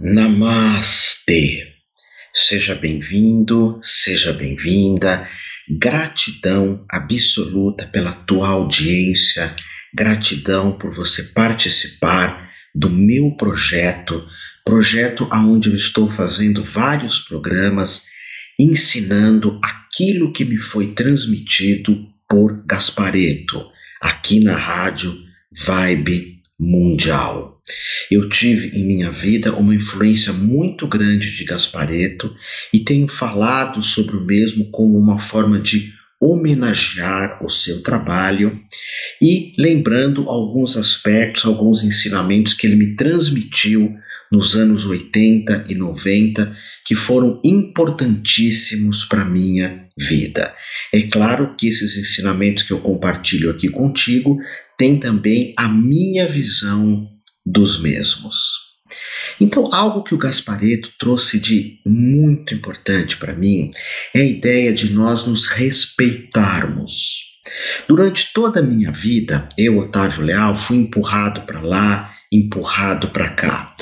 Namastê! Seja bem-vindo, seja bem-vinda. Gratidão absoluta pela tua audiência, gratidão por você participar do meu projeto onde eu estou fazendo vários programas ensinando aquilo que me foi transmitido por Gasparetto, aqui na Rádio Vibe Mundial. Eu tive em minha vida uma influência muito grande de Gasparetto e tenho falado sobre o mesmo como uma forma de homenagear o seu trabalho e lembrando alguns aspectos, alguns ensinamentos que ele me transmitiu nos anos 80 e 90 que foram importantíssimos para a minha vida. É claro que esses ensinamentos que eu compartilho aqui contigo têm também a minha visão dos mesmos. Então, algo que o Gasparetto trouxe de muito importante para mim é a ideia de nós nos respeitarmos. Durante toda a minha vida, eu, Otávio Leal, fui empurrado para lá, empurrado para cá.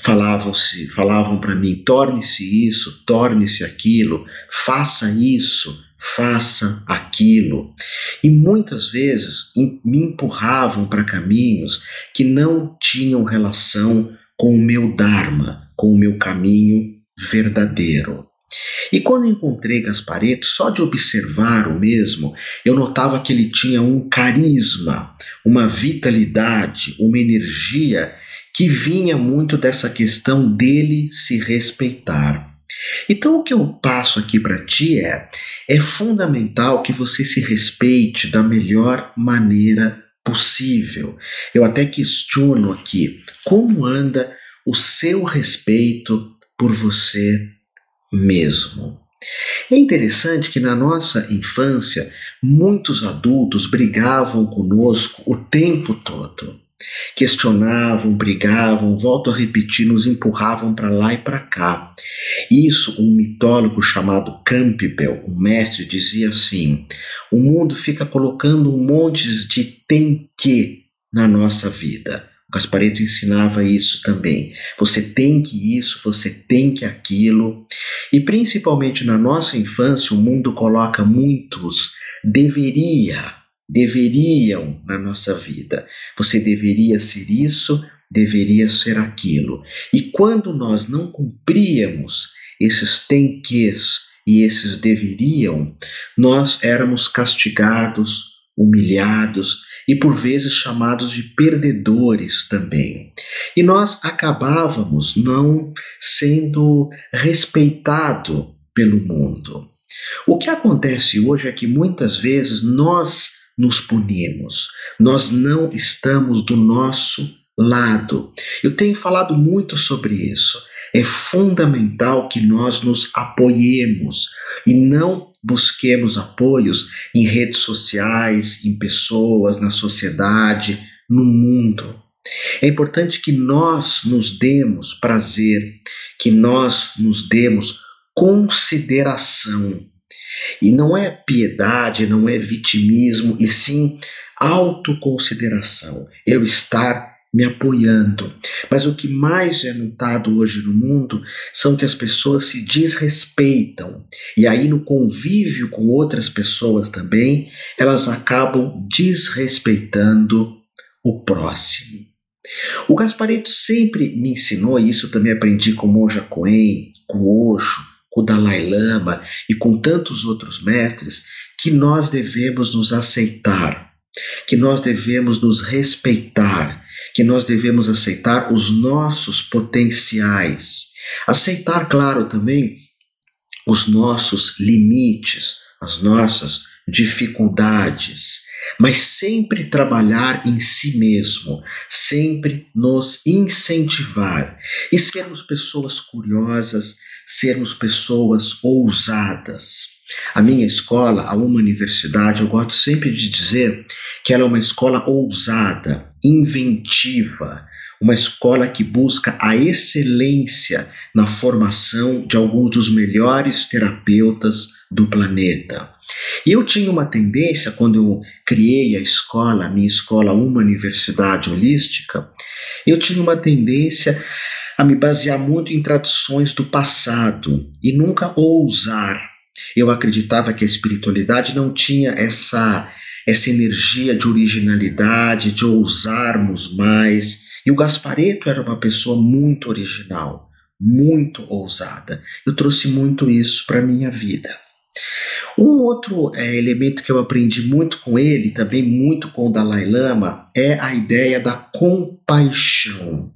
Falavam para mim, torne-se isso, torne-se aquilo, faça isso, faça aquilo. E muitas vezes me empurravam para caminhos que não tinham relação com o meu Dharma, com o meu caminho verdadeiro. E quando encontrei Gasparetto, só de observar o mesmo, eu notava que ele tinha um carisma, uma vitalidade, uma energia que vinha muito dessa questão dele se respeitar. Então o que eu passo aqui para ti é fundamental que você se respeite da melhor maneira possível. Eu até questiono aqui, como anda o seu respeito por você mesmo? É interessante que na nossa infância, muitos adultos brigavam conosco o tempo todo. Questionavam, brigavam, volto a repetir, nos empurravam para lá e para cá. Isso, um mitólogo chamado Campbell, um mestre, dizia assim: o mundo fica colocando um monte de tem que na nossa vida. O Gasparetto ensinava isso também. Você tem que isso, você tem que aquilo. E principalmente na nossa infância, o mundo coloca muitos deveriam na nossa vida. Você deveria ser isso, deveria ser aquilo. E quando nós não cumpríamos esses tem quês e esses deveriam, nós éramos castigados, humilhados e por vezes chamados de perdedores também. E nós acabávamos não sendo respeitados pelo mundo. O que acontece hoje é que muitas vezes nós nos punimos, nós não estamos do nosso lado. Eu tenho falado muito sobre isso. É fundamental que nós nos apoiemos e não busquemos apoios em redes sociais, em pessoas, na sociedade, no mundo. É importante que nós nos demos prazer, que nós nos demos consideração. E não é piedade, não é vitimismo, e sim autoconsideração. Eu estar me apoiando. Mas o que mais é notado hoje no mundo são que as pessoas se desrespeitam. E aí no convívio com outras pessoas também, elas acabam desrespeitando o próximo. O Gasparetto sempre me ensinou, e isso também aprendi com Monja Coen, com Osho, com o Dalai Lama e com tantos outros mestres, que nós devemos nos aceitar, que nós devemos nos respeitar, que nós devemos aceitar os nossos potenciais. Aceitar, claro, também os nossos limites, as nossas dificuldades, mas sempre trabalhar em si mesmo, sempre nos incentivar e sermos pessoas curiosas, sermos pessoas ousadas. A minha escola, a Uma Universidade, eu gosto sempre de dizer que ela é uma escola ousada, inventiva, uma escola que busca a excelência na formação de alguns dos melhores terapeutas do planeta. E eu tinha uma tendência, quando eu criei a minha escola Uma Universidade Holística, eu tinha uma tendência a me basear muito em tradições do passado e nunca ousar. Eu acreditava que a espiritualidade não tinha essa energia de originalidade, de ousarmos mais. E o Gasparetto era uma pessoa muito original, muito ousada. Eu trouxe muito isso para a minha vida. Um outro elemento que eu aprendi muito com ele, também muito com o Dalai Lama, é a ideia da compaixão.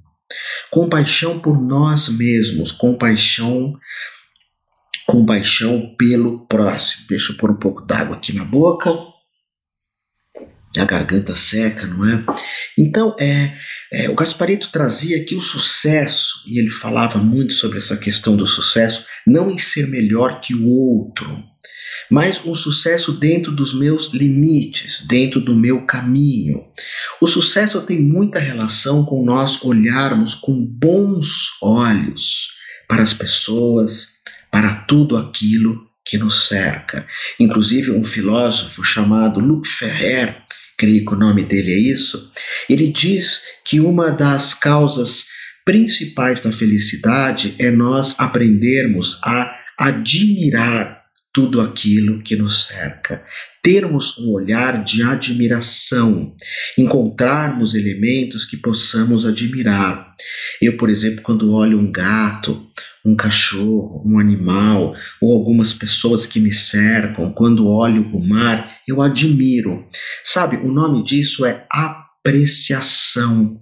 Compaixão por nós mesmos, compaixão pelo próximo. Deixa eu pôr um pouco d'água aqui na boca. A garganta seca, não é? Então, o Gasparetto trazia que o sucesso, e ele falava muito sobre essa questão do sucesso, não em ser melhor que o outro, mas um sucesso dentro dos meus limites, dentro do meu caminho. O sucesso tem muita relação com nós olharmos com bons olhos para as pessoas, para tudo aquilo que nos cerca. Inclusive um filósofo chamado Luc Ferrer, creio que o nome dele é isso, ele diz que uma das causas principais da felicidade é nós aprendermos a admirar tudo aquilo que nos cerca, termos um olhar de admiração, encontrarmos elementos que possamos admirar. Eu, por exemplo, quando olho um gato, um cachorro, um animal, ou algumas pessoas que me cercam, quando olho o mar, eu admiro. Sabe, o nome disso é apreciação.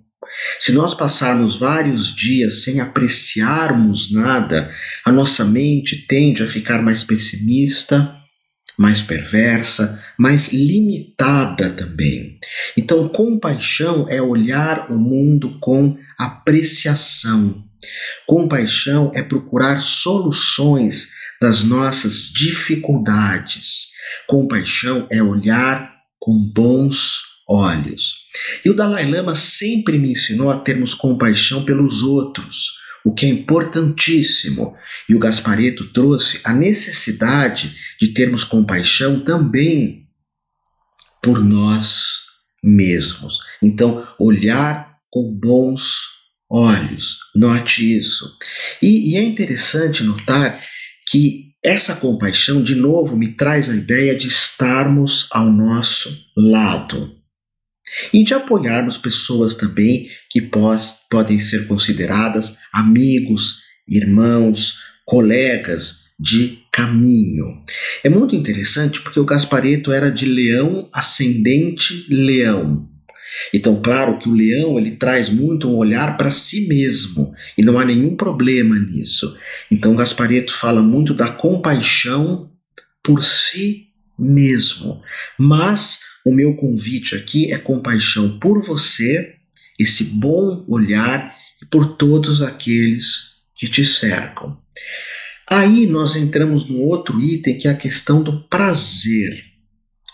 Se nós passarmos vários dias sem apreciarmos nada, a nossa mente tende a ficar mais pessimista, mais perversa, mais limitada também. Então, compaixão é olhar o mundo com apreciação. Compaixão é procurar soluções das nossas dificuldades. Compaixão é olhar com bons olhos. E o Dalai Lama sempre me ensinou a termos compaixão pelos outros, o que é importantíssimo. E o Gasparetto trouxe a necessidade de termos compaixão também por nós mesmos. Então, olhar com bons olhos, note isso. E é interessante notar que essa compaixão, de novo, me traz a ideia de estarmos ao nosso lado e de apoiarmos pessoas também que podem ser consideradas amigos, irmãos, colegas de caminho. É muito interessante porque o Gasparetto era de Leão, ascendente Leão. Então, claro que o leão ele traz muito um olhar para si mesmo e não há nenhum problema nisso. Então, Gasparetto fala muito da compaixão por si mesmo. Mas o meu convite aqui é compaixão por você, esse bom olhar e por todos aqueles que te cercam. Aí nós entramos no outro item que é a questão do prazer.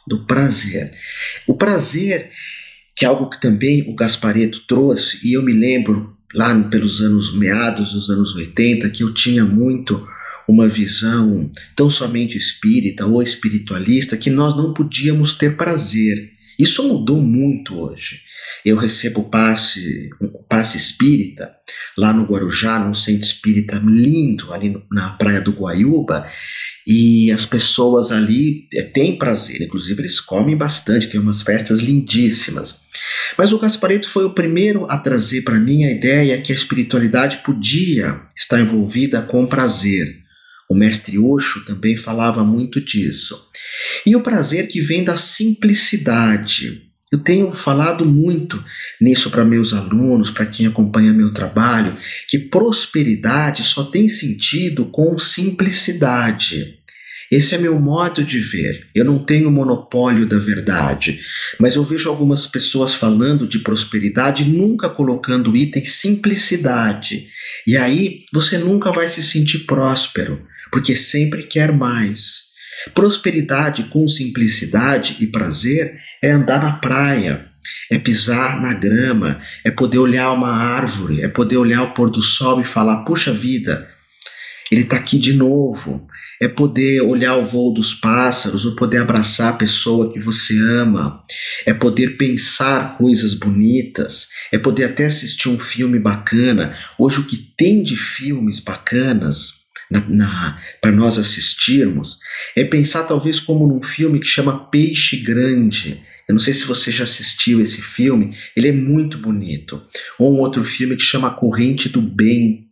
Do prazer. O prazer, que é algo que também o Gasparetto trouxe, e eu me lembro lá pelos meados dos anos 80, que eu tinha muito uma visão tão somente espírita ou espiritualista, que nós não podíamos ter prazer. Isso mudou muito hoje. Eu recebo passe espírita lá no Guarujá, num centro espírita lindo, ali na praia do Guaiúba, e as pessoas ali têm prazer, inclusive eles comem bastante, tem umas festas lindíssimas. Mas o Gasparetto foi o primeiro a trazer para mim a ideia que a espiritualidade podia estar envolvida com prazer. O mestre Osho também falava muito disso. E o prazer que vem da simplicidade. Eu tenho falado muito nisso para meus alunos, para quem acompanha meu trabalho, que prosperidade só tem sentido com simplicidade. Esse é meu modo de ver. Eu não tenho monopólio da verdade, mas eu vejo algumas pessoas falando de prosperidade e nunca colocando o item simplicidade. E aí você nunca vai se sentir próspero, porque sempre quer mais. Prosperidade com simplicidade e prazer é andar na praia, é pisar na grama, é poder olhar uma árvore, é poder olhar o pôr do sol e falar, puxa vida, Ele está aqui de novo. É poder olhar o voo dos pássaros, ou poder abraçar a pessoa que você ama, é poder pensar coisas bonitas, é poder até assistir um filme bacana. Hoje o que tem de filmes bacanas para nós assistirmos é pensar talvez como num filme que chama Peixe Grande. Eu não sei se você já assistiu esse filme, ele é muito bonito. Ou um outro filme que chama A Corrente do Bem.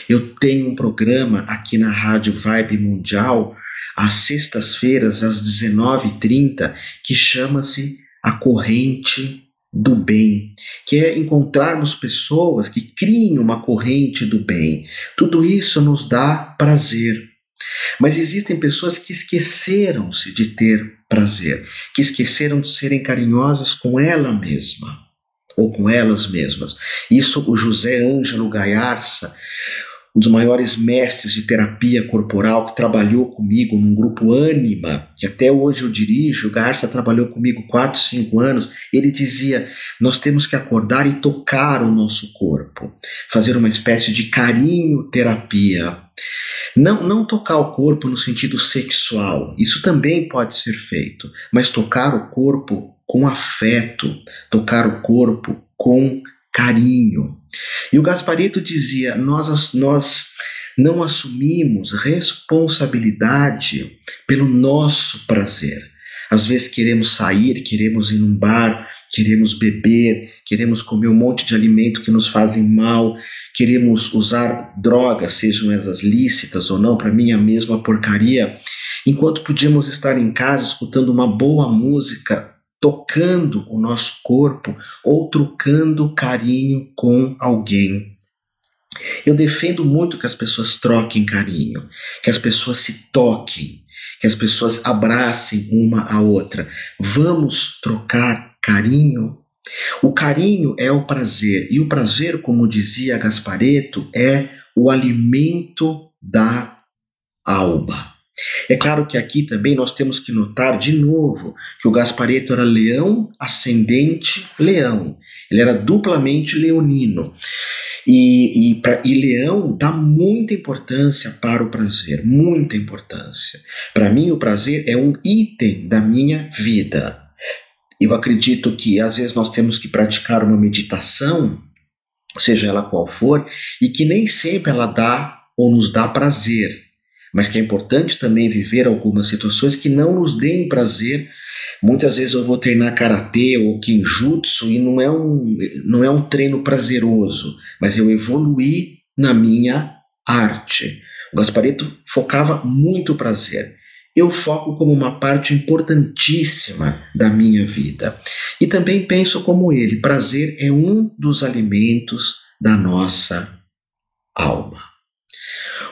Eu tenho um programa aqui na Rádio Vibe Mundial, às sextas-feiras, às 19h30, que chama-se A Corrente do Bem, que é encontrarmos pessoas que criem uma corrente do bem. Tudo isso nos dá prazer. Mas existem pessoas que esqueceram-se de ter prazer, que esqueceram de serem carinhosas com ela mesma, ou com elas mesmas. Isso o José Ângelo Gaiarsa, um dos maiores mestres de terapia corporal, que trabalhou comigo num grupo Ânima, que até hoje eu dirijo. O Garça trabalhou comigo 4, 5 anos. Ele dizia: nós temos que acordar e tocar o nosso corpo, fazer uma espécie de carinho terapia. Não tocar o corpo no sentido sexual, isso também pode ser feito, mas tocar o corpo com afeto, tocar o corpo com carinho. E o Gasparetto dizia: nós não assumimos responsabilidade pelo nosso prazer. Às vezes queremos sair, queremos ir num bar, queremos beber, queremos comer um monte de alimento que nos fazem mal, queremos usar drogas, sejam elas lícitas ou não. Para mim é a mesma porcaria, enquanto podíamos estar em casa escutando uma boa música, tocando o nosso corpo ou trocando carinho com alguém. Eu defendo muito que as pessoas troquem carinho, que as pessoas se toquem, que as pessoas abracem uma a outra. Vamos trocar carinho? O carinho é o prazer, e o prazer, como dizia Gasparetto, é o alimento da alma. É claro que aqui também nós temos que notar de novo que o Gasparetto era leão ascendente leão. Ele era duplamente leonino. E leão dá muita importância para o prazer, muita importância. Para mim o prazer é um item da minha vida. Eu acredito que às vezes nós temos que praticar uma meditação, seja ela qual for, e que nem sempre ela dá ou nos dá prazer, mas que é importante também viver algumas situações que não nos deem prazer. Muitas vezes eu vou treinar karatê ou kinjutsu e não é um treino prazeroso, mas eu evoluí na minha arte. O Gasparetto focava muito prazer. Eu foco como uma parte importantíssima da minha vida. E também penso como ele: prazer é um dos alimentos da nossa alma.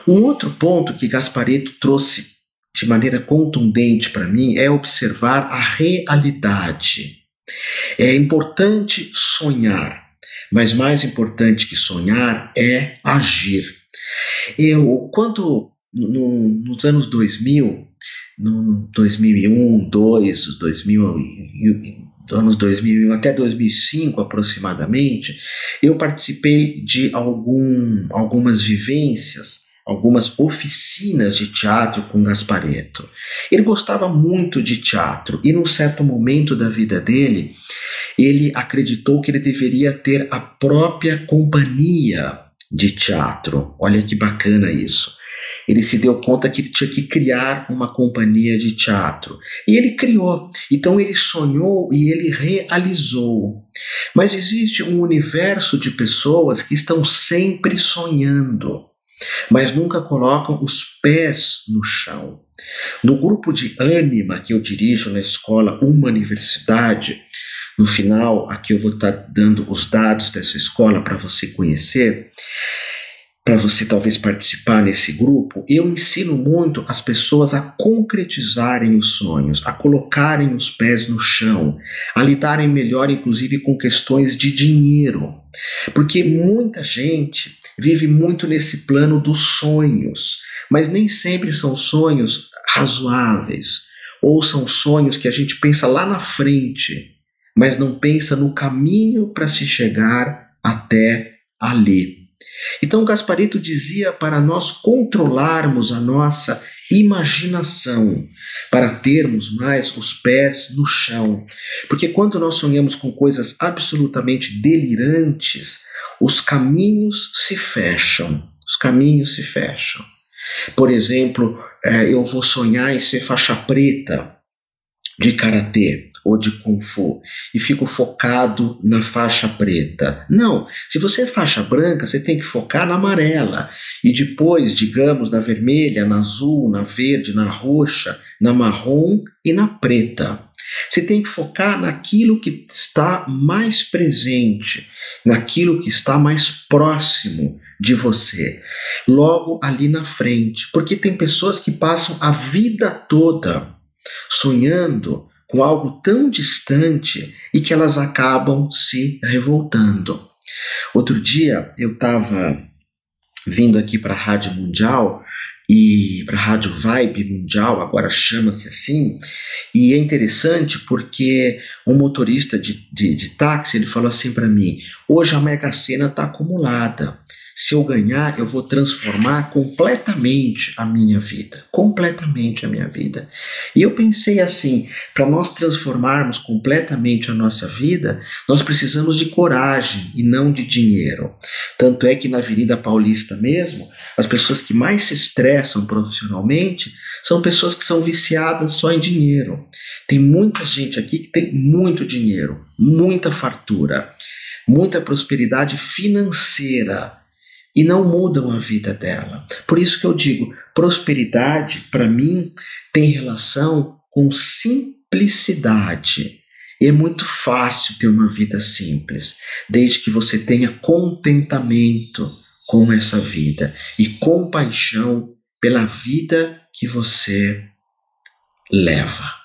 Um outro ponto que Gasparetto trouxe de maneira contundente para mim é observar a realidade. É importante sonhar, mas mais importante que sonhar é agir. Nos anos 2000, no 2001, 2000, anos 2001 até 2005 aproximadamente, eu participei de algumas vivências, algumas oficinas de teatro com Gasparetto. Ele gostava muito de teatro e num certo momento da vida dele, ele acreditou que ele deveria ter a própria companhia de teatro. Olha que bacana isso. Ele se deu conta que ele tinha que criar uma companhia de teatro. E ele criou. Então ele sonhou e ele realizou. Mas existe um universo de pessoas que estão sempre sonhando, mas nunca colocam os pés no chão. No grupo de Ânima que eu dirijo na escola Uma Universidade, no final aqui eu vou estar dando os dados dessa escola para você conhecer, para você talvez participar nesse grupo. Eu ensino muito as pessoas a concretizarem os sonhos, a colocarem os pés no chão, a lidarem melhor inclusive com questões de dinheiro, porque muita gente vive muito nesse plano dos sonhos, mas nem sempre são sonhos razoáveis, ou são sonhos que a gente pensa lá na frente, mas não pensa no caminho para se chegar até ali. Então Gasparito dizia para nós controlarmos a nossa imaginação, para termos mais os pés no chão. Porque quando nós sonhamos com coisas absolutamente delirantes, os caminhos se fecham. Os caminhos se fecham. Por exemplo, eu vou sonhar em ser faixa preta de karatê ou de kung fu e fico focado na faixa preta. Não, se você é faixa branca, você tem que focar na amarela e depois, digamos, na vermelha, na azul, na verde, na roxa, na marrom e na preta. Você tem que focar naquilo que está mais presente, naquilo que está mais próximo de você, logo ali na frente, porque tem pessoas que passam a vida toda sonhando com algo tão distante e que elas acabam se revoltando. Outro dia eu estava vindo aqui para a Rádio Mundial e para a Rádio Vibe Mundial, agora chama-se assim, e é interessante porque um motorista de táxi, ele falou assim para mim: hoje a Mega Sena está acumulada. Se eu ganhar, eu vou transformar completamente a minha vida. Completamente a minha vida. E eu pensei assim, para nós transformarmos completamente a nossa vida, nós precisamos de coragem e não de dinheiro. Tanto é que na Avenida Paulista mesmo, as pessoas que mais se estressam profissionalmente são pessoas que são viciadas só em dinheiro. Tem muita gente aqui que tem muito dinheiro, muita fartura, muita prosperidade financeira, e não mudam a vida dela. Por isso que eu digo, prosperidade, para mim, tem relação com simplicidade. E é muito fácil ter uma vida simples, desde que você tenha contentamento com essa vida e compaixão pela vida que você leva.